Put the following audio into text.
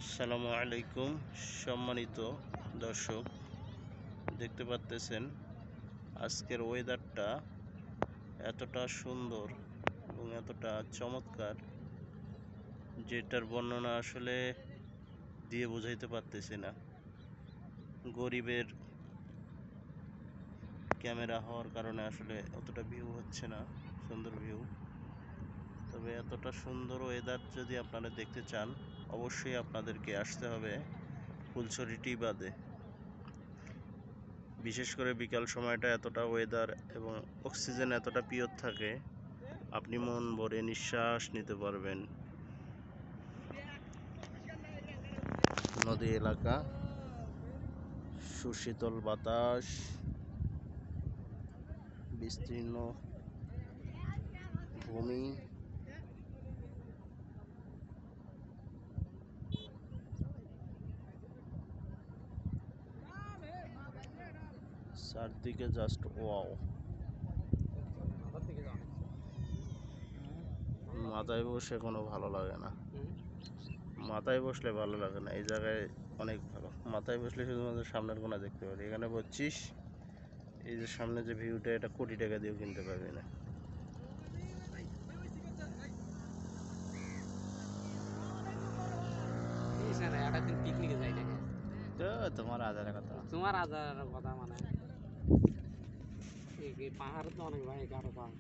আসসালামু আলাইকুম সম্মানিত দর্শক, দেখতে পাচ্ছেন আজকের ওয়েদারটা এতটা সুন্দর এবং এতটা চমৎকার, যেটার বর্ণনা আসলে দিয়ে বোঝাইতে পারতেছি না। গরিবের ক্যামেরা হওয়ার কারণে আসলে অতটা ভিউ হচ্ছে না, সুন্দর ভিউ। তবে এতটা সুন্দর ওয়েদার যদি আপনারা দেখতে চান, অবশ্যই আপনাদেরকে আসতে হবে ফুলছড়ি টি বাদে। বিশেষ করে বিকাল সময়টা এতটা ওয়েদার এবং অক্সিজেন এতটা পিওর থাকে, আপনি মন ভরে নিঃশ্বাস নিতে পারবেন। নদী এলাকা, সুশীতল বাতাস, বিস্তীর্ণ ভূমি, চারদিকে জাস্ট ওয়াও। মাথায় বসে কোনো ভালো লাগে না, মাথায় বসলে ভালো লাগে না। এই জায়গায় অনেক ভালো, মাথায় বসলে শুধুমাত্র সামনের কোনা দেখতে পারি। এখানে বলছিস এই যে সামনে যে ভিউটা, এটা কোটি টাকা দিয়েও কিনতে পারবি না। পিকনিকে যাই না তো তোমার আজারের কথা, তোমার আজার কথা মানে পাহাড় তো অনেক ভাই কারো পাহাড়